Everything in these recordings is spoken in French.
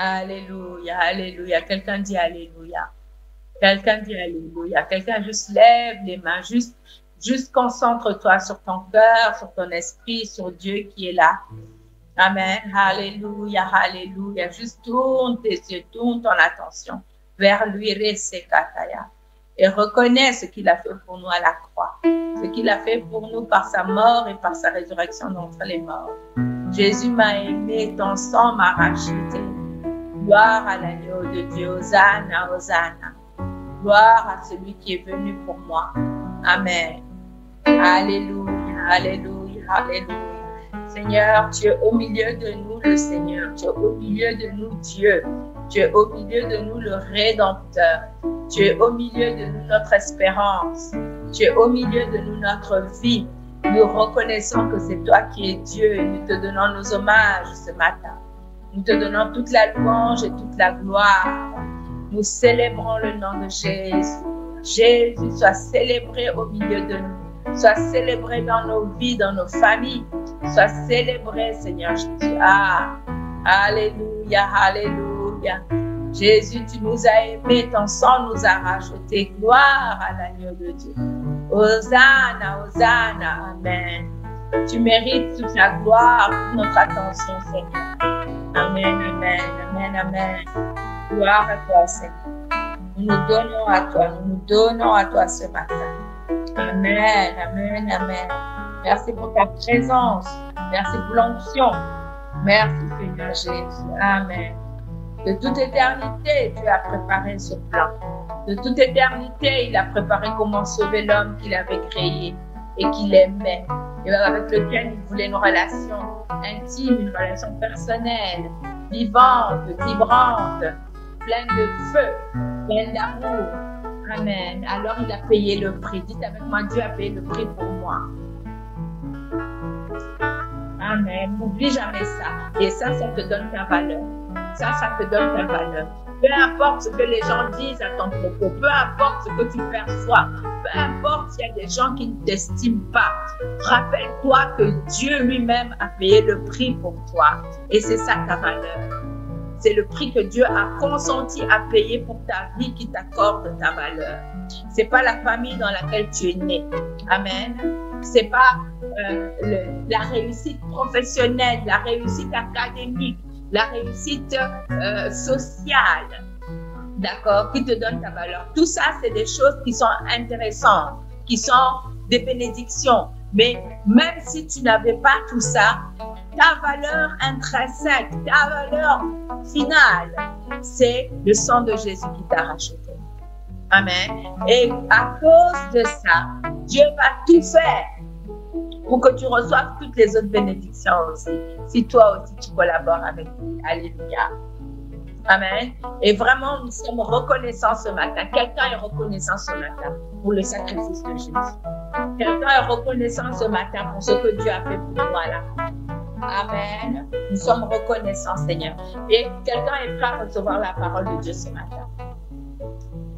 Alléluia, alléluia. Quelqu'un dit alléluia. Quelqu'un dit alléluia. Quelqu'un juste lève les mains. Juste concentre-toi sur ton cœur, sur ton esprit, sur Dieu qui est là. Amen. Alléluia, alléluia. Juste tourne tes yeux, tourne ton attention vers lui, Resekataya. Et reconnais ce qu'il a fait pour nous à la croix. Ce qu'il a fait pour nous par sa mort et par sa résurrection d'entre les morts. Jésus m'a aimé, ton sang m'a racheté. Gloire à l'agneau de Dieu. Hosanna, Hosanna. Gloire à celui qui est venu pour moi. Amen. Alléluia, alléluia, alléluia. Seigneur, tu es au milieu de nous, le Seigneur. Tu es au milieu de nous, Dieu. Tu es au milieu de nous, le Rédempteur. Tu es au milieu de nous, notre espérance. Tu es au milieu de nous, notre vie. Nous reconnaissons que c'est toi qui es Dieu et nous te donnons nos hommages ce matin. Nous te donnons toute la louange et toute la gloire. Nous célébrons le nom de Jésus. Jésus soit célébré au milieu de nous. Soit célébré dans nos vies, dans nos familles. Soit célébré, Seigneur Jésus. Ah, alléluia, alléluia. Jésus, tu nous as aimés, ton sang nous a rachetés. Gloire à l'agneau de Dieu. Hosanna, Hosanna, Amen. Tu mérites toute la gloire, toute notre attention, Seigneur. Amen, amen, amen, amen. Gloire à toi, Seigneur. Nous nous donnons à toi, nous nous donnons à toi ce matin. Amen, amen, amen. Merci pour ta présence. Merci pour l'onction. Merci, Seigneur Jésus. Amen. De toute éternité, tu as préparé ce plan. De toute éternité, il a préparé comment sauver l'homme qu'il avait créé et qu'il aimait, et avec lequel il voulait une relation intime, une relation personnelle, vivante, vibrante, pleine de feu, pleine d'amour. Amen. Alors il a payé le prix. Dites avec moi, Dieu a payé le prix pour moi. Amen. N'oublie jamais ça. Et ça te donne ta valeur. Ça te donne ta valeur. Peu importe ce que les gens disent à ton propos, peu importe ce que tu perçois, peu importe s'il y a des gens qui ne t'estiment pas, rappelle-toi que Dieu lui-même a payé le prix pour toi. Et c'est ça ta valeur. C'est le prix que Dieu a consenti à payer pour ta vie qui t'accorde ta valeur. C'est pas la famille dans laquelle tu es né. Amen. C'est pas la réussite professionnelle, la réussite académique, la réussite sociale, d'accord, qui te donne ta valeur. Tout ça, c'est des choses qui sont intéressantes, qui sont des bénédictions. Mais même si tu n'avais pas tout ça, ta valeur intrinsèque, ta valeur finale, c'est le sang de Jésus qui t'a racheté. Amen. Et à cause de ça, Dieu va tout faire pour que tu reçoives toutes les autres bénédictions aussi. Si toi aussi tu collabores avec lui. Alléluia. Amen. Et vraiment, nous sommes reconnaissants ce matin. Quelqu'un est reconnaissant ce matin pour le sacrifice de Jésus. Quelqu'un est reconnaissant ce matin pour ce que Dieu a fait pour toi là. Amen. Nous sommes reconnaissants, Seigneur. Et quelqu'un est prêt à recevoir la parole de Dieu ce matin.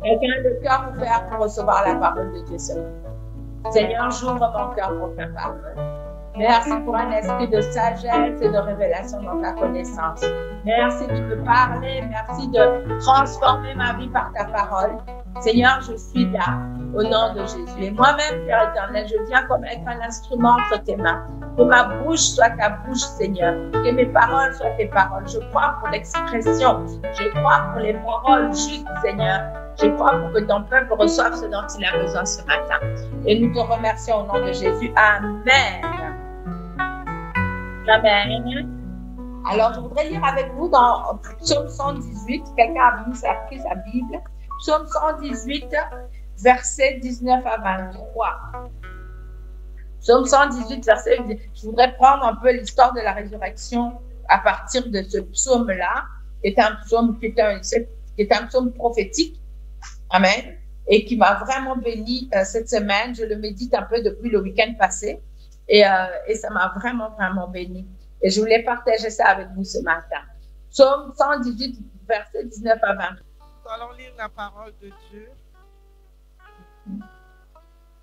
Quelqu'un a le cœur ouvert pour recevoir la parole de Dieu ce matin. Seigneur, j'ouvre mon cœur pour ta parole. Merci pour un esprit de sagesse et de révélation dans ta connaissance. Merci de me parler. Merci de transformer ma vie par ta parole. Seigneur, je suis là au nom de Jésus. Et moi-même, Père éternel, je viens comme être un instrument entre tes mains. Que ma bouche soit ta bouche, Seigneur. Que mes paroles soient tes paroles. Je crois pour l'expression. Je crois pour les paroles justes, Seigneur. Je crois pour que ton peuple reçoive ce dont il a besoin ce matin. Et nous te remercions au nom de Jésus. Amen. Amen. Alors, je voudrais lire avec vous dans Psaume 118. Quelqu'un a pris sa Bible. Psaume 118, versets 19 à 23. Psaume 118, verset 19. Je voudrais prendre un peu l'histoire de la résurrection à partir de ce psaume-là, qui est un psaume prophétique. Amen. Et qui m'a vraiment béni cette semaine. Je le médite un peu depuis le week-end passé. Et ça m'a vraiment, vraiment béni. Et je voulais partager ça avec vous ce matin. Psaume 118, verset 19 à 20. Nous allons lire la parole de Dieu.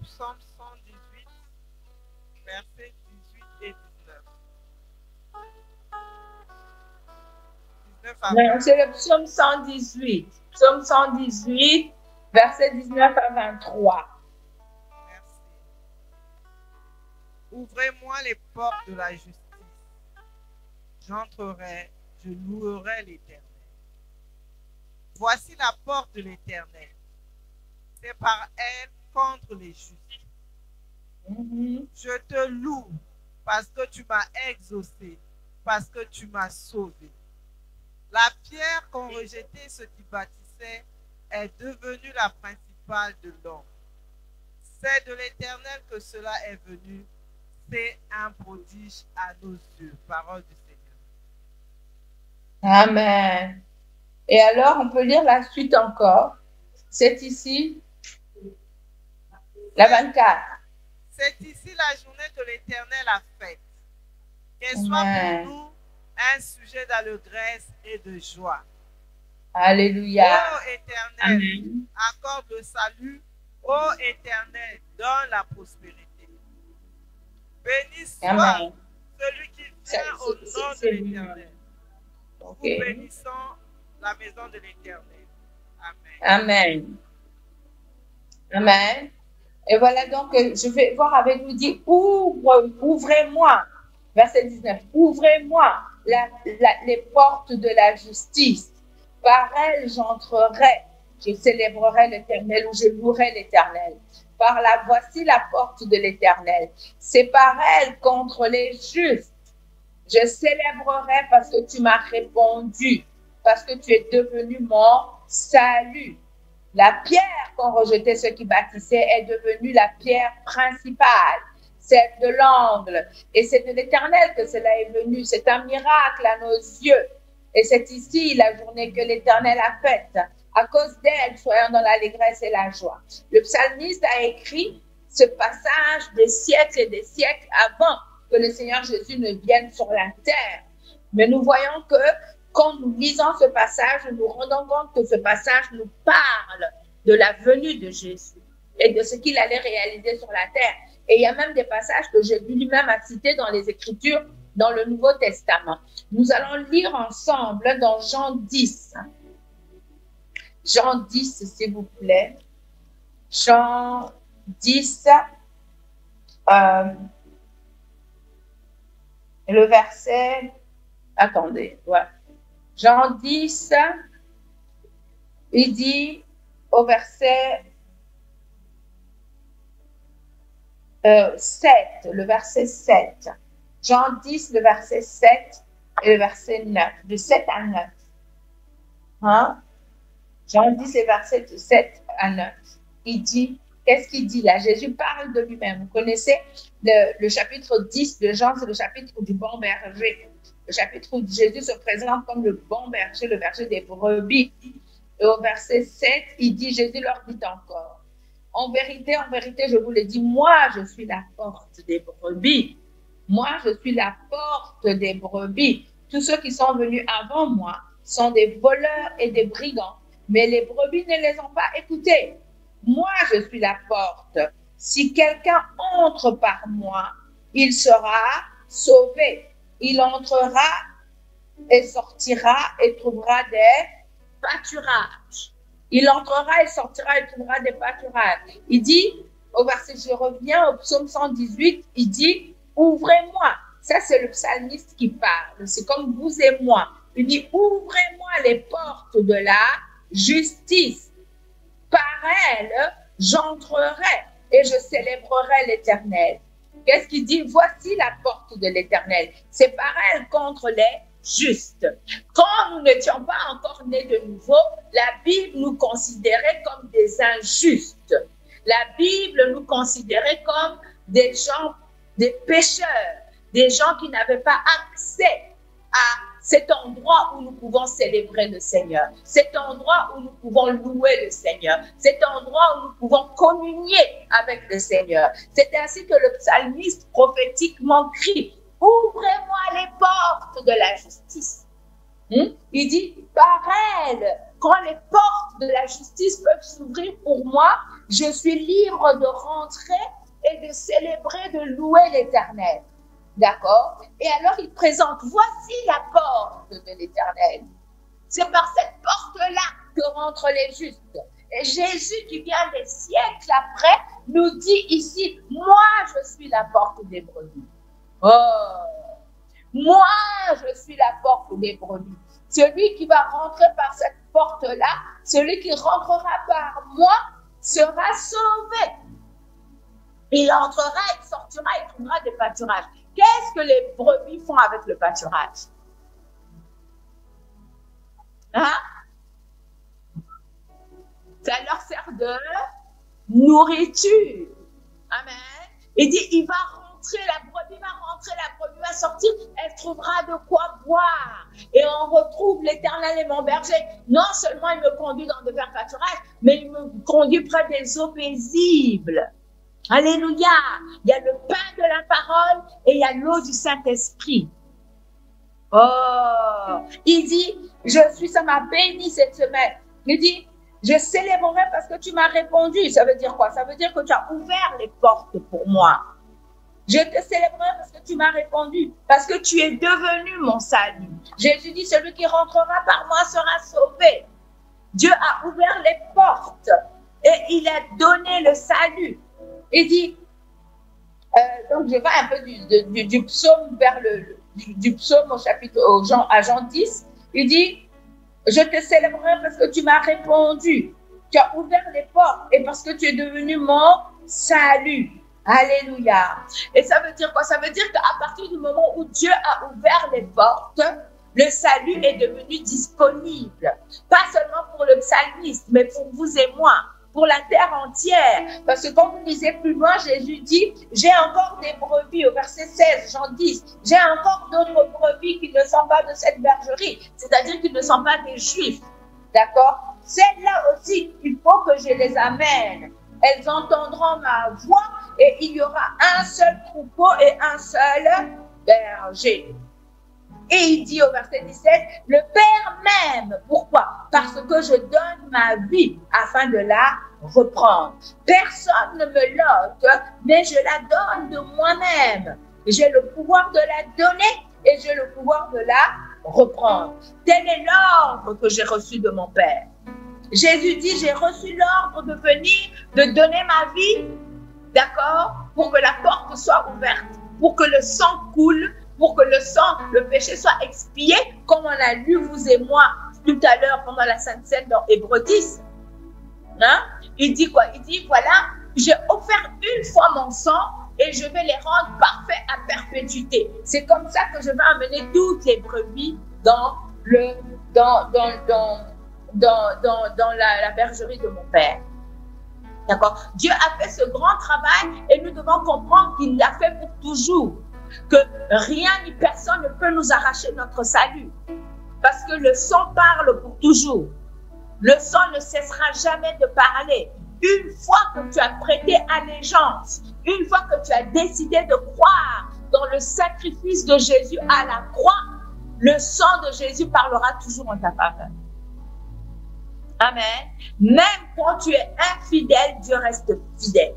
Psaume 118, versets 18 et 19. 19 19 à Non, 20. c'est le psaume 118. Psaume 118, versets 19 à 23. Merci. Ouvrez-moi les portes de la justice. J'entrerai, je louerai l'Éternel. Voici la porte de l'Éternel. C'est par elle contre les justes. Je te loue parce que tu m'as exaucé, parce que tu m'as sauvé. La pierre qu'ont rejeté ceux qui bâtissaient est devenue la principale de l'homme. C'est de l'Éternel que cela est venu. C'est un prodige à nos yeux. Parole du Seigneur. Amen. Et alors, on peut lire la suite encore. C'est ici, la 24. C'est ici la journée que l'Éternel a faite. Qu'elle soit Amen. pour nous un sujet d'allégresse et de joie. Alléluia. Ô Éternel, Amen. accorde le salut. Ô Éternel, donne la prospérité. Béni soit Amen. celui qui vient au nom de l'Éternel. Nous bénissons la maison de l'Éternel. Amen. Amen. Amen. Et voilà donc, je vais voir avec vous, dit, ouvrez-moi, verset 19, ouvrez-moi les portes de la justice. Par elles, j'entrerai, je célébrerai l'Éternel ou je louerai l'Éternel. Par là, voici la porte de l'Éternel. C'est par elle contre les justes. Je célébrerai parce que tu m'as répondu, parce que tu es devenu mon salut. La pierre qu'ont rejeté ceux qui bâtissaient est devenue la pierre principale, celle de l'angle. Et c'est de l'Éternel que cela est venu. C'est un miracle à nos yeux. Et c'est ici la journée que l'Éternel a faite. À cause d'elle, soyons dans l'allégresse et la joie. Le psalmiste a écrit ce passage des siècles et des siècles avant que le Seigneur Jésus ne vienne sur la terre. Mais nous voyons que quand nous lisons ce passage, nous nous rendons compte que ce passage nous parle de la venue de Jésus et de ce qu'il allait réaliser sur la terre. Et il y a même des passages que Jésus lui-même a cités dans les Écritures, dans le Nouveau Testament. Nous allons lire ensemble dans Jean 10. Jean 10, s'il vous plaît. Jean 10, le verset... Attendez, ouais. Jean 10, il dit au verset 7, le verset 7. Jean 10, le verset 7 et le verset 9, de 7 à 9. Hein? Jean 10, le verset de 7 à 9. Il dit, qu'est-ce qu'il dit là? Jésus parle de lui-même. Vous connaissez le chapitre 10 de Jean, c'est le chapitre du bon berger. Le chapitre où Jésus se présente comme le bon berger, le berger des brebis. Et au verset 7, il dit, Jésus leur dit encore, en vérité, je vous le dis, moi, je suis la porte des brebis. Moi, je suis la porte des brebis. Tous ceux qui sont venus avant moi sont des voleurs et des brigands. Mais les brebis ne les ont pas écoutés. Moi, je suis la porte. Si quelqu'un entre par moi, il sera sauvé. Il entrera et sortira et trouvera des pâturages. Il entrera et sortira et trouvera des pâturages. Il dit, au verset, je reviens au psaume 118, il dit, ouvrez-moi. Ça, c'est le psalmiste qui parle. C'est comme vous et moi. Il dit, ouvrez-moi les portes de la justice. Par elle, j'entrerai et je célébrerai l'Éternel. Qu'est-ce qu'il dit? Voici la porte de l'Éternel. C'est par elle contre les justes. Quand nous n'étions pas encore nés de nouveau, la Bible nous considérait comme des injustes. La Bible nous considérait comme des gens, des pécheurs, des gens qui n'avaient pas accès à cet endroit où nous pouvons célébrer le Seigneur, cet endroit où nous pouvons louer le Seigneur, cet endroit où nous pouvons communier avec le Seigneur. C'est ainsi que le psalmiste prophétiquement crie, ouvrez-moi les portes de la justice. Il dit, par elle, quand les portes de la justice peuvent s'ouvrir pour moi, je suis libre de rentrer et de célébrer, de louer l'Éternel. D'accord? Et alors, il présente, voici la porte de l'Éternel. C'est par cette porte-là que rentrent les justes. Et Jésus, qui vient des siècles après, nous dit ici, moi, je suis la porte des brebis. Oh, moi, je suis la porte des brebis. Celui qui va rentrer par cette porte-là, celui qui rentrera par moi, sera sauvé. Il entrera, il sortira, il trouvera des pâturages. Qu'est-ce que les brebis font avec le pâturage? Hein? Ça leur sert de nourriture. Amen. Il dit, il va rentrer, la brebis va sortir, elle trouvera de quoi boire. Et on retrouve l'Éternel et mon berger. Non seulement il me conduit dans de verts pâturages, mais il me conduit près des eaux paisibles. Alléluia. Il y a le pain de la parole et il y a l'eau du Saint-Esprit. Oh, il dit, ça m'a béni cette semaine. Il dit, je célébrerai parce que tu m'as répondu. Ça veut dire quoi? Ça veut dire que tu as ouvert les portes pour moi. Je te célébrerai parce que tu m'as répondu, parce que tu es devenu mon salut. Jésus dit, celui qui rentrera par moi sera sauvé. Dieu a ouvert les portes et il a donné le salut. Il dit, donc je vais un peu du psaume vers du psaume au chapitre, à Jean 10. Il dit, je te célébrerai parce que tu m'as répondu. Tu as ouvert les portes et parce que tu es devenu mon salut. Alléluia. Et ça veut dire quoi? Ça veut dire qu'à partir du moment où Dieu a ouvert les portes, le salut est devenu disponible. Pas seulement pour le psalmiste, mais pour vous et moi, pour la terre entière. Parce que quand vous lisez plus loin, Jésus dit, j'ai encore des brebis, au verset 16, Jean 10, j'ai encore d'autres brebis qui ne sont pas de cette bergerie, c'est-à-dire qui ne sont pas des Juifs. D'accord? Celles-là aussi, il faut que je les amène. Elles entendront ma voix et il y aura un seul troupeau et un seul berger. Et il dit au verset 17, le Père m'aime. Pourquoi? Parce que je donne ma vie afin de la reprendre. Personne ne me l'ôte, mais je la donne de moi-même. J'ai le pouvoir de la donner et j'ai le pouvoir de la reprendre. Tel est l'ordre que j'ai reçu de mon Père. Jésus dit, j'ai reçu l'ordre de venir, de donner ma vie, d'accord, pour que la porte soit ouverte, pour que le sang coule, pour que le péché soit expié, comme on a lu, vous et moi, tout à l'heure, pendant la Sainte Seine dans Hébreux 10. Hein? Il dit quoi? Il dit, voilà, j'ai offert une fois mon sang et je vais les rendre parfaits à perpétuité. C'est comme ça que je vais amener toutes les brebis dans la bergerie de mon Père. D'accord? Dieu a fait ce grand travail et nous devons comprendre qu'il l'a fait pour toujours. Que rien ni personne ne peut nous arracher notre salut. Parce que le sang parle pour toujours. Le sang ne cessera jamais de parler. Une fois que tu as prêté allégeance, une fois que tu as décidé de croire dans le sacrifice de Jésus à la croix, le sang de Jésus parlera toujours en ta faveur. Amen. Même quand tu es infidèle, Dieu reste fidèle.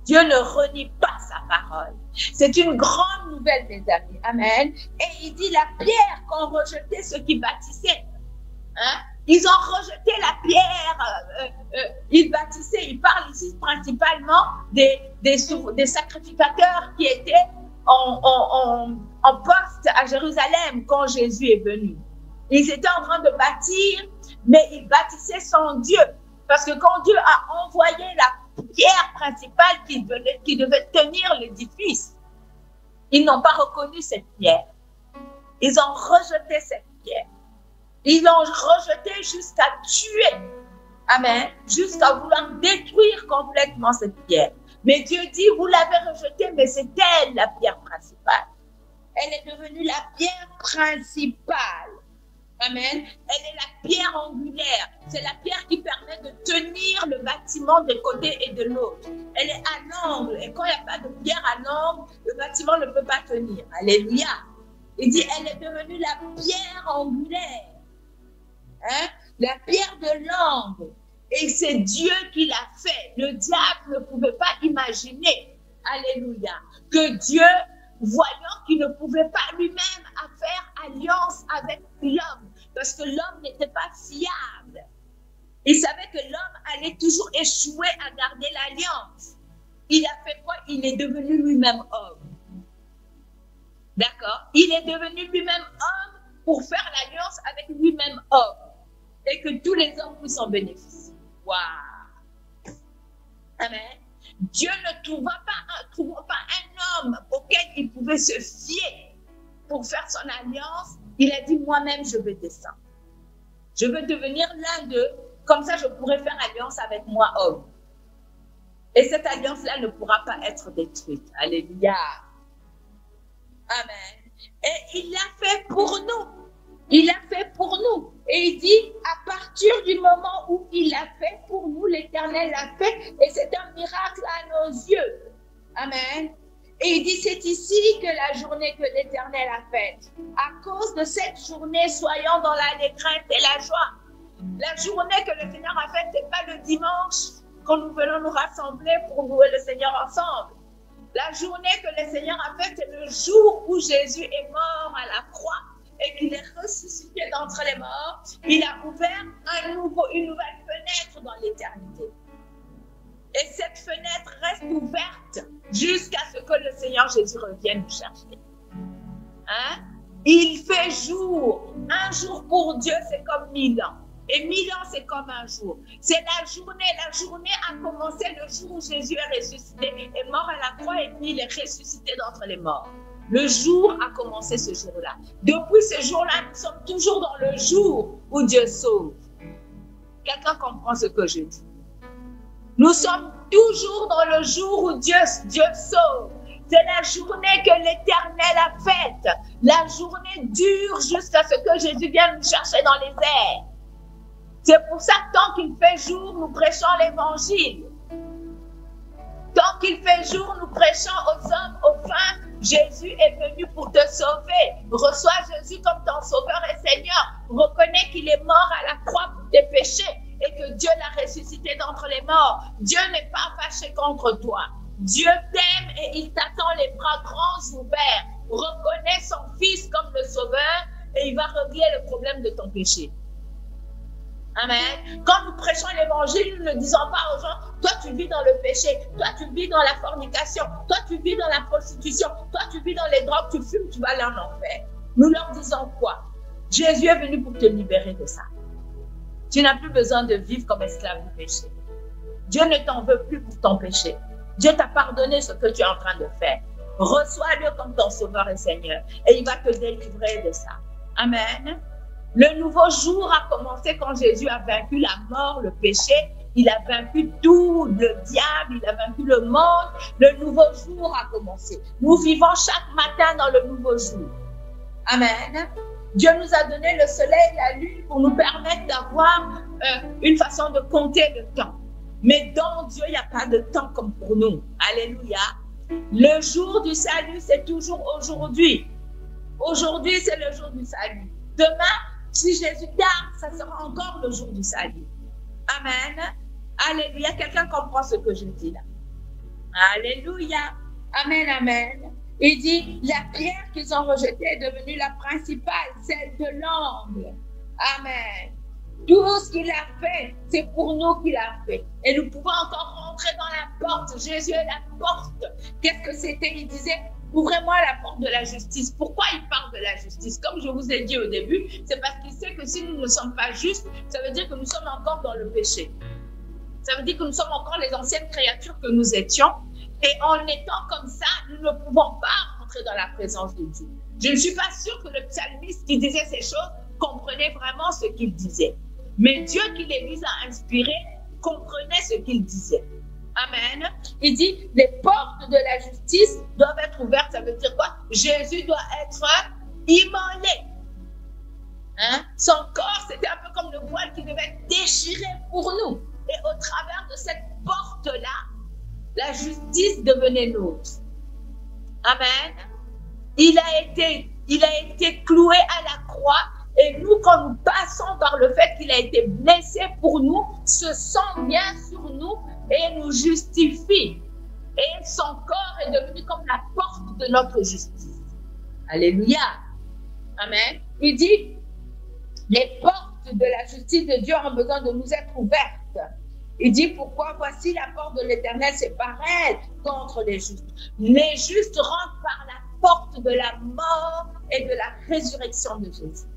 Dieu ne renie pas sa parole. C'est une grande nouvelle, mes amis. Amen. Et il dit la pierre qu'ont rejeté ceux qui bâtissaient. Hein? Ils ont rejeté la pierre. Ils bâtissaient. Il parle ici principalement des sacrificateurs qui étaient en poste à Jérusalem quand Jésus est venu. Ils étaient en train de bâtir, mais ils bâtissaient sans Dieu. Parce que quand Dieu a envoyé la pierre principale qui devait tenir l'édifice, ils n'ont pas reconnu cette pierre. Ils ont rejeté cette pierre. Ils l'ont rejeté jusqu'à tuer. Amen. Jusqu'à vouloir détruire complètement cette pierre. Mais Dieu dit, vous l'avez rejetée, mais c'est elle la pierre principale. Elle est devenue la pierre principale. Amen. Elle est la pierre angulaire. C'est la pierre qui permet de tenir le bâtiment d'un côté et de l'autre. Elle est à l'angle. Et quand il n'y a pas de pierre à l'angle, le bâtiment ne peut pas tenir. Alléluia. Il dit, elle est devenue la pierre angulaire. Hein? La pierre de l'angle. Et c'est Dieu qui l'a fait. Le diable ne pouvait pas imaginer. Alléluia. Que Dieu, voyant qu'il ne pouvait pas lui-même faire alliance avec l'homme, Parce que l'homme n'était pas fiable. Il savait que l'homme allait toujours échouer à garder l'alliance. Il a fait quoi? Il est devenu lui-même homme. D'accord? Il est devenu lui-même homme pour faire l'alliance avec lui-même homme. Et que tous les hommes puissent en bénéficier. Waouh! Amen. Dieu ne trouva pas un homme auquel il pouvait se fier pour faire son alliance. Il a dit, moi-même, je veux descendre. Je veux devenir l'un d'eux. Comme ça, je pourrai faire alliance avec moi, homme. Et cette alliance-là ne pourra pas être détruite. Alléluia. Amen. Et il l'a fait pour nous. Il l'a fait pour nous. Et il dit, à partir du moment où il l'a fait pour nous, l'Éternel l'a fait. Et c'est un miracle à nos yeux. Amen. Et il dit, c'est ici que la journée que l'Éternel a faite. À cause de cette journée, soyons dans l'allégresse et la joie. La journée que le Seigneur a faite, ce n'est pas le dimanche quand nous venons nous rassembler pour louer le Seigneur ensemble. La journée que le Seigneur a faite, c'est le jour où Jésus est mort à la croix et qu'il est ressuscité d'entre les morts. Il a ouvert une nouvelle fenêtre dans l'éternité. Et cette fenêtre reste ouverte jusqu'à ce que le Seigneur Jésus revienne nous chercher. Hein? Il fait jour. Un jour pour Dieu, c'est comme 1000 ans. Et 1000 ans, c'est comme un jour. C'est la journée. La journée a commencé le jour où Jésus est ressuscité, est mort à la croix et puis il est ressuscité d'entre les morts. Le jour a commencé ce jour-là. Depuis ce jour-là, nous sommes toujours dans le jour où Dieu sauve. Quelqu'un comprend ce que je dis? Nous sommes toujours dans le jour où Dieu sauve. C'est la journée que l'Éternel a faite. La journée dure jusqu'à ce que Jésus vienne nous chercher dans les airs. C'est pour ça que tant qu'il fait jour, nous prêchons l'Évangile. Tant qu'il fait jour, nous prêchons aux hommes, aux femmes. Jésus est venu pour te sauver. Reçois Jésus comme ton sauveur et Seigneur. Reconnais qu'il est mort à la croix pour tes péchés et que Dieu l'a ressuscité d'entre les morts. Dieu n'est pas fâché contre toi. Dieu t'aime et il t'attend les bras grands ouverts. Reconnais son Fils comme le sauveur et il va régler le problème de ton péché. Amen. Quand nous prêchons l'évangile, nous ne disons pas aux gens, toi tu vis dans le péché, toi tu vis dans la fornication, toi tu vis dans la prostitution, toi tu vis dans les drogues, tu fumes, tu vas aller en enfer. Nous leur disons quoi? Jésus est venu pour te libérer de ça. Tu n'as plus besoin de vivre comme esclave du péché. Dieu ne t'en veut plus pour ton péché. Dieu t'a pardonné ce que tu es en train de faire. Reçois-le comme ton sauveur et Seigneur et il va te délivrer de ça. Amen. Le nouveau jour a commencé quand Jésus a vaincu la mort, le péché. Il a vaincu tout, le diable, il a vaincu le monde. Le nouveau jour a commencé. Nous vivons chaque matin dans le nouveau jour. Amen. Dieu nous a donné le soleil, la lune pour nous permettre d'avoir une façon de compter le temps. Mais dans Dieu, il n'y a pas de temps comme pour nous. Alléluia. Le jour du salut, c'est toujours aujourd'hui. Aujourd'hui, c'est le jour du salut. Demain, si Jésus tarde, ça sera encore le jour du salut. Amen. Alléluia. Quelqu'un comprend ce que je dis là? Alléluia. Amen, amen. Il dit, la pierre qu'ils ont rejetée est devenue la principale, celle de l'angle. Amen. Tout ce qu'il a fait, c'est pour nous qu'il a fait. Et nous pouvons encore rentrer dans la porte. Jésus est la porte. Qu'est-ce que c'était? Il disait, ouvrez-moi la porte de la justice. Pourquoi il parle de la justice? Comme je vous ai dit au début, c'est parce qu'il sait que si nous ne sommes pas justes, ça veut dire que nous sommes encore dans le péché. Ça veut dire que nous sommes encore les anciennes créatures que nous étions. Et en étant comme ça, nous ne pouvons pas rentrer dans la présence de Dieu. Je ne suis pas sûre que le psalmiste qui disait ces choses comprenait vraiment ce qu'il disait. Mais Dieu qui les mis à inspirer comprenait ce qu'il disait. Amen. Il dit, les portes de la justice doivent être ouvertes. Ça veut dire quoi? Jésus doit être immolé. Hein? Son corps, c'était un peu comme le voile qui devait être déchiré pour nous. Et au travers de cette porte-là, la justice devenait nôtre. Amen. Il a été cloué à la croix. Et nous, quand nous passons par le fait qu'il a été blessé pour nous, ce sang vient sur nous et nous justifie. Et son corps est devenu comme la porte de notre justice. Alléluia. Amen. Il dit, Les portes de la justice de Dieu ont besoin de nous être ouvertes. Il dit pourquoi voici la porte de l'Éternel, c'est pareil contre les justes. Les justes rentrent par la porte de la mort et de la résurrection de Jésus.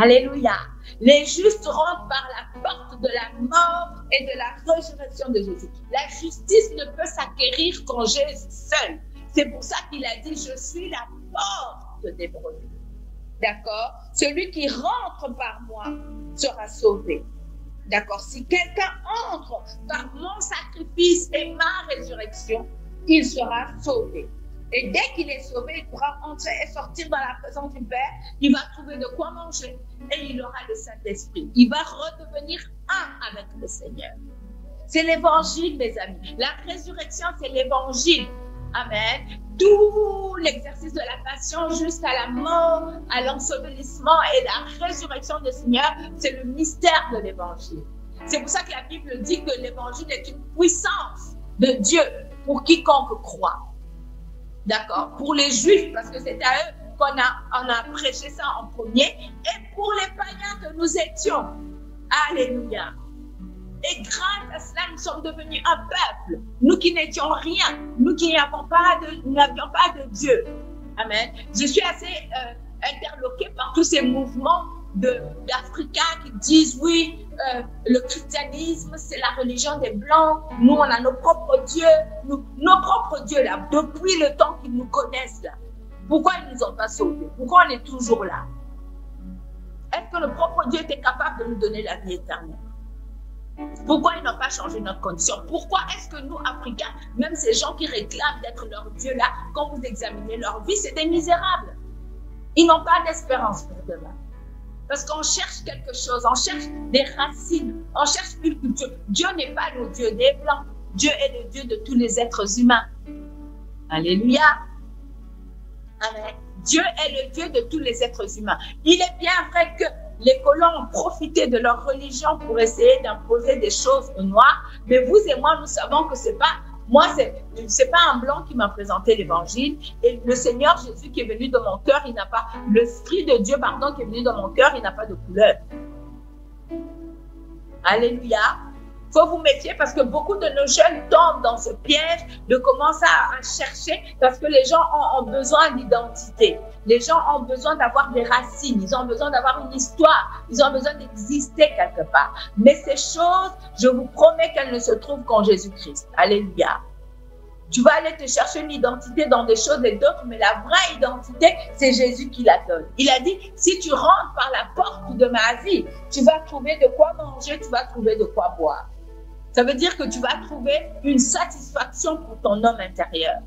Alléluia. Les justes rentrent par la porte de la mort et de la résurrection de Jésus. La justice ne peut s'acquérir qu'en Jésus seul. C'est pour ça qu'il a dit, je suis la porte des brebis. D'accord? Celui qui rentre par moi sera sauvé. D'accord? Si quelqu'un entre par mon sacrifice et ma résurrection, il sera sauvé. Et dès qu'il est sauvé, il pourra entrer et sortir dans la présence du Père. Il va trouver de quoi manger et il aura le Saint-Esprit. Il va redevenir un avec le Seigneur. C'est l'évangile, mes amis. La résurrection, c'est l'évangile. Amen. Tout l'exercice de la passion jusqu'à la mort, à l'ensevelissement et la résurrection du Seigneur, c'est le mystère de l'évangile. C'est pour ça que la Bible dit que l'évangile est une puissance de Dieu pour quiconque croit. D'accord? Pour les Juifs, parce que c'est à eux qu'on a prêché ça en premier, et pour les païens que nous étions. Alléluia. Et grâce à cela, nous sommes devenus un peuple. Nous qui n'étions rien, nous qui n'avions pas de Dieu. Amen. Je suis assez interloquée par tous ces mouvements d'Africains qui disent oui, le christianisme, c'est la religion des Blancs. Nous, on a nos propres dieux. Nos propres dieux, là, depuis le temps qu'ils nous connaissent, là. Pourquoi ils ne nous ont pas sauvés? Pourquoi on est toujours là? Est-ce que le propre Dieu était capable de nous donner la vie éternelle? Pourquoi ils n'ont pas changé notre condition? Pourquoi est-ce que nous, Africains, même ces gens qui réclament d'être leur Dieu là, quand vous examinez leur vie, c'est des misérables. Ils n'ont pas d'espérance pour demain. Parce qu'on cherche quelque chose, on cherche des racines, on cherche une culture. Dieu n'est pas le Dieu des Blancs. Dieu est le Dieu de tous les êtres humains. Alléluia. Amen. Dieu est le Dieu de tous les êtres humains. Il est bien vrai que les colons ont profité de leur religion pour essayer d'imposer des choses aux Noirs. Mais vous et moi, nous savons que c'est pas un blanc qui m'a présenté l'évangile. Et le Seigneur Jésus qui est venu dans mon cœur, il n'a pas, l'Esprit de Dieu, pardon, qui est venu dans mon cœur, il n'a pas de couleur. Alléluia. Il faut vous méfier parce que beaucoup de nos jeunes tombent dans ce piège de commencer à chercher parce que les gens ont besoin d'identité. Les gens ont besoin d'avoir des racines, ils ont besoin d'avoir une histoire, ils ont besoin d'exister quelque part. Mais ces choses, je vous promets qu'elles ne se trouvent qu'en Jésus-Christ. Alléluia. Tu vas aller te chercher une identité dans des choses et d'autres, mais la vraie identité, c'est Jésus qui la donne. Il a dit, si tu rentres par la porte de ma vie, tu vas trouver de quoi manger, tu vas trouver de quoi boire. Ça veut dire que tu vas trouver une satisfaction pour ton homme intérieur.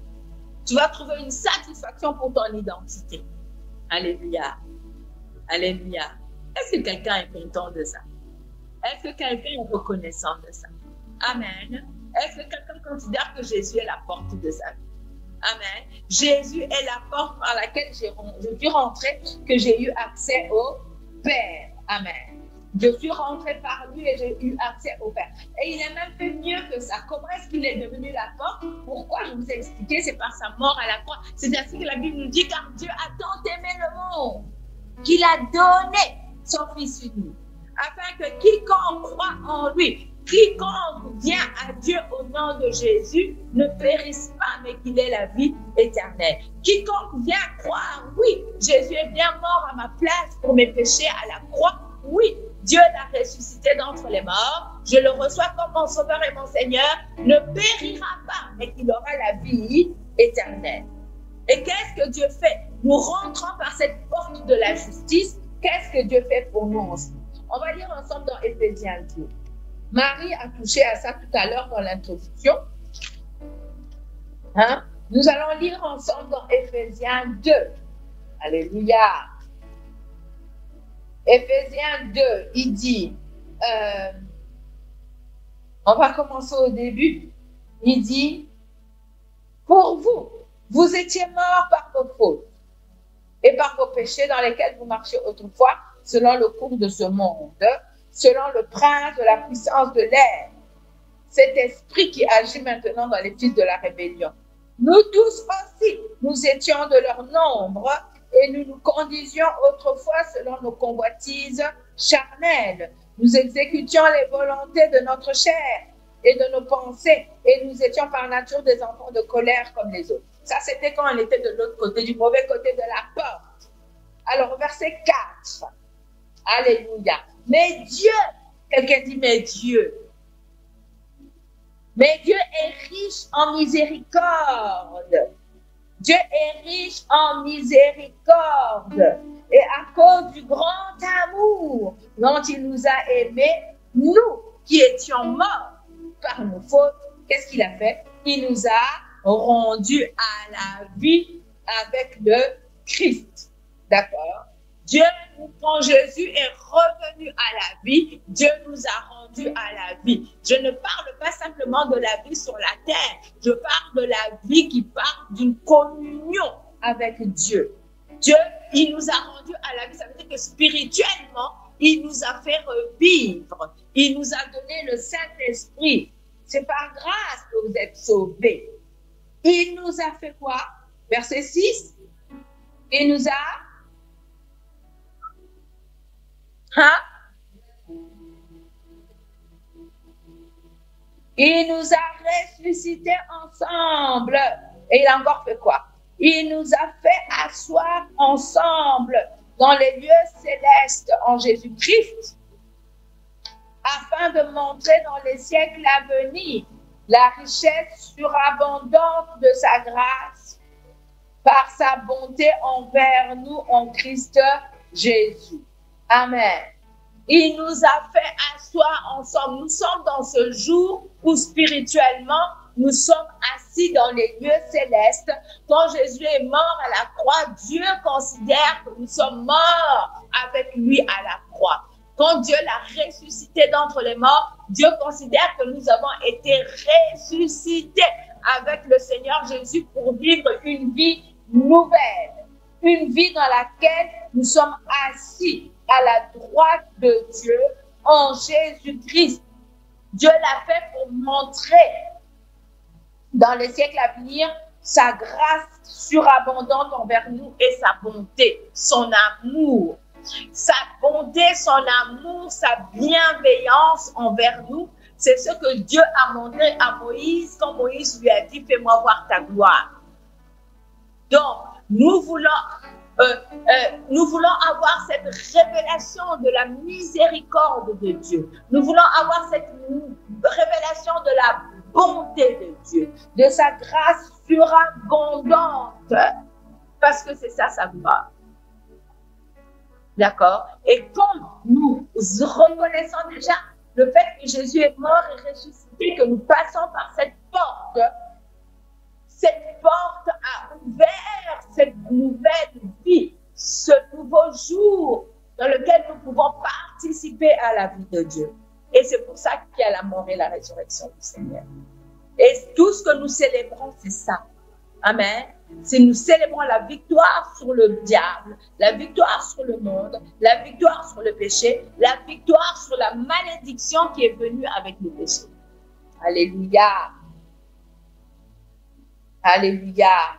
Tu vas trouver une satisfaction pour ton identité. Alléluia. Alléluia. Est-ce que quelqu'un est content de ça? Est-ce que quelqu'un est reconnaissant de ça? Amen. Est-ce que quelqu'un considère que Jésus est la porte de sa vie? Amen. Jésus est la porte par laquelle je suis rentrée, que j'ai eu accès au Père. Amen. Je suis rentrée par lui et j'ai eu accès au Père. Et il a même fait mieux que ça. Comment est-ce qu'il est devenu la porte? Pourquoi? Je vous ai expliqué, c'est par sa mort à la croix. C'est ainsi que la Bible nous dit, car Dieu a tant aimé le monde qu'il a donné son Fils unique, afin que quiconque croit en lui, quiconque vient à Dieu au nom de Jésus, ne périsse pas, mais qu'il ait la vie éternelle. Quiconque vient croire, oui, Jésus est bien mort à ma place pour mes péchés à la croix, oui, Dieu l'a ressuscité d'entre les morts, je le reçois comme mon sauveur et mon Seigneur, ne périra pas, mais qu'il aura la vie éternelle. Et qu'est-ce que Dieu fait? Nous rentrons par cette porte de la justice. Qu'est-ce que Dieu fait pour nous aussi? On va lire ensemble dans Éphésiens 2. Marie a touché à ça tout à l'heure dans l'introduction. Hein? Nous allons lire ensemble dans Éphésiens 2. Alléluia. Éphésiens 2, il dit, on va commencer au début. Il dit, pour vous, vous étiez morts par vos fautes et par vos péchés dans lesquels vous marchiez autrefois, selon le cours de ce monde, selon le prince de la puissance de l'air, cet esprit qui agit maintenant dans les fils de la rébellion. Nous tous aussi, nous étions de leur nombre et nous nous conduisions autrefois selon nos convoitises charnelles. Nous exécutions les volontés de notre chair et de nos pensées, et nous étions par nature des enfants de colère comme les autres. Ça, c'était quand on était de l'autre côté, du mauvais côté de la porte. Alors, verset 4. Alléluia. Mais Dieu, quelqu'un dit, mais Dieu est riche en miséricorde. Dieu est riche en miséricorde. Et à cause du grand amour dont il nous a aimés, nous qui étions morts par nos fautes, qu'est-ce qu'il a fait? Il nous a rendus à la vie avec le Christ. D'accord? Dieu, quand Jésus est revenu à la vie, Dieu nous a rendus à la vie. Je ne parle pas simplement de la vie sur la terre, je parle de la vie qui parle d'une communion avec Dieu. Dieu, il nous a rendus à la vie, ça veut dire que spirituellement, il nous a fait revivre. Il nous a donné le Saint-Esprit. C'est par grâce que vous êtes sauvés. Il nous a fait quoi? Verset 6. Il nous a... Il nous a ressuscités ensemble. Et il a encore fait quoi? Il nous a fait asseoir ensemble dans les lieux célestes en Jésus-Christ, afin de montrer dans les siècles à venir la richesse surabondante de sa grâce par sa bonté envers nous en Christ Jésus. Amen. Il nous a fait asseoir ensemble. Nous sommes dans ce jour où spirituellement, nous sommes assis dans les lieux célestes. Quand Jésus est mort à la croix, Dieu considère que nous sommes morts avec lui à la croix. Quand Dieu l'a ressuscité d'entre les morts, Dieu considère que nous avons été ressuscités avec le Seigneur Jésus pour vivre une vie nouvelle. Une vie dans laquelle nous sommes assis à la droite de Dieu en Jésus-Christ. Dieu l'a fait pour montrer dans les siècles à venir sa grâce surabondante envers nous et sa bonté, son amour. Sa bonté, son amour, sa bienveillance envers nous, c'est ce que Dieu a montré à Moïse quand Moïse lui a dit « Fais-moi voir ta gloire ». Donc, nous voulons avoir cette révélation de la miséricorde de Dieu. Nous voulons avoir cette révélation de la bonté de Dieu, de sa grâce surabondante, parce que c'est ça sa gloire. D'accord? Et quand nous reconnaissons déjà le fait que Jésus est mort et ressuscité, que nous passons par cette porte a ouvert cette nouvelle vie, ce nouveau jour dans lequel nous pouvons participer à la vie de Dieu. Et c'est pour ça qu'il y a la mort et la résurrection du Seigneur. Et tout ce que nous célébrons, c'est ça. Amen. C'est nous célébrons la victoire sur le diable, la victoire sur le monde, la victoire sur le péché, la victoire sur la malédiction qui est venue avec le péché. Alléluia. Alléluia.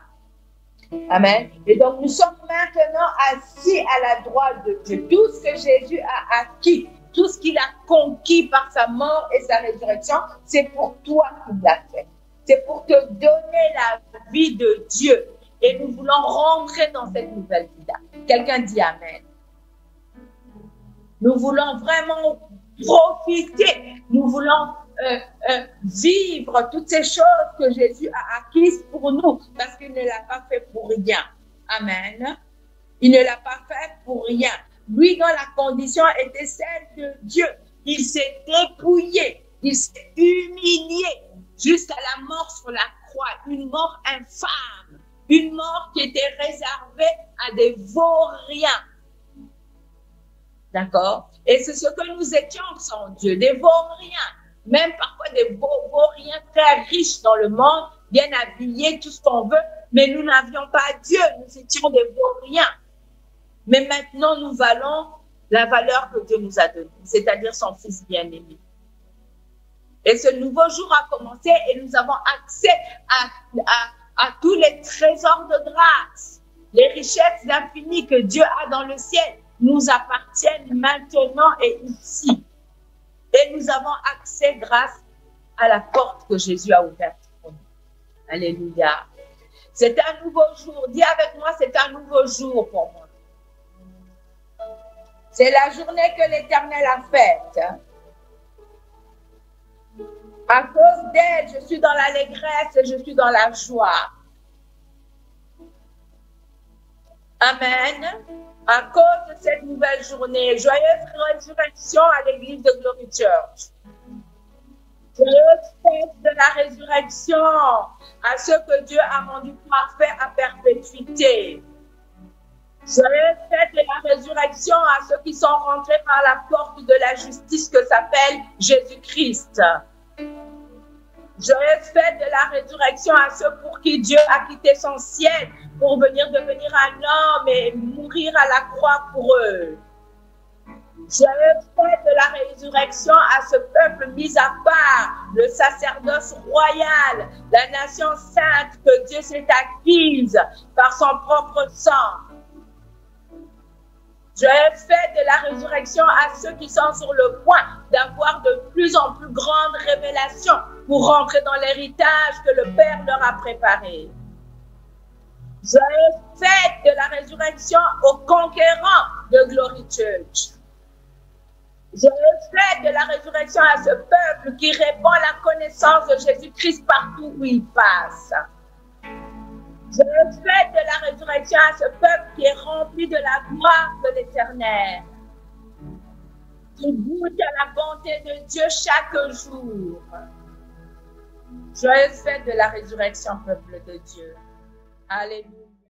Amen. Et donc, nous sommes maintenant assis à la droite de Dieu. Tout ce que Jésus a acquis, tout ce qu'il a conquis par sa mort et sa résurrection, c'est pour toi qu'il l'a fait. C'est pour te donner la vie de Dieu. Et nous voulons rentrer dans cette nouvelle vie-là. Quelqu'un dit Amen. Nous voulons vraiment profiter. Nous voulons vivre toutes ces choses que Jésus a acquises pour nous, parce qu'il ne l'a pas fait pour rien. Amen. Il ne l'a pas fait pour rien. Lui, dont la condition était celle de Dieu, il s'est dépouillé, il s'est humilié jusqu'à la mort sur la croix, une mort infâme, une mort qui était réservée à des vauriens. D'accord? Et c'est ce que nous étions sans Dieu, des vauriens. Même parfois des vauriens très riches dans le monde, bien habillés, tout ce qu'on veut, mais nous n'avions pas Dieu, nous étions des vauriens. Mais maintenant, nous valons la valeur que Dieu nous a donnée, c'est-à-dire son Fils bien-aimé. Et ce nouveau jour a commencé et nous avons accès à tous les trésors de grâce. Les richesses infinies que Dieu a dans le ciel nous appartiennent maintenant et ici. Et nous avons accès grâce à la porte que Jésus a ouverte pour nous. Alléluia. C'est un nouveau jour. Dis avec moi, c'est un nouveau jour pour moi. C'est la journée que l'Éternel a faite. À cause d'elle, je suis dans l'allégresse et je suis dans la joie. Amen. À cause de cette nouvelle journée, joyeuse résurrection à l'église de Glory Church. Joyeuse fête de la résurrection à ceux que Dieu a rendus parfaits à perpétuité. Joyeuse fête de la résurrection à ceux qui sont rentrés par la porte de la justice que s'appelle Jésus-Christ. Joyeuse fête de la résurrection à ceux pour qui Dieu a quitté son ciel pour venir devenir un homme et mourir à la croix pour eux. Joyeuse fête de la résurrection à ce peuple mis à part, le sacerdoce royal, la nation sainte que Dieu s'est acquise par son propre sang. Joyeuse fête de la résurrection à ceux qui sont sur le point d'avoir de plus en plus grandes révélations pour rentrer dans l'héritage que le Père leur a préparé. Joyeuse fête de la résurrection aux conquérants de Glory Church. Joyeuse fête de la résurrection à ce peuple qui répand la connaissance de Jésus-Christ partout où il passe. Joyeuse fête de la résurrection à ce peuple qui est rempli de la gloire de l'Éternel, qui goûte à la bonté de Dieu chaque jour. Joyeuse fête de la résurrection, peuple de Dieu. Alléluia.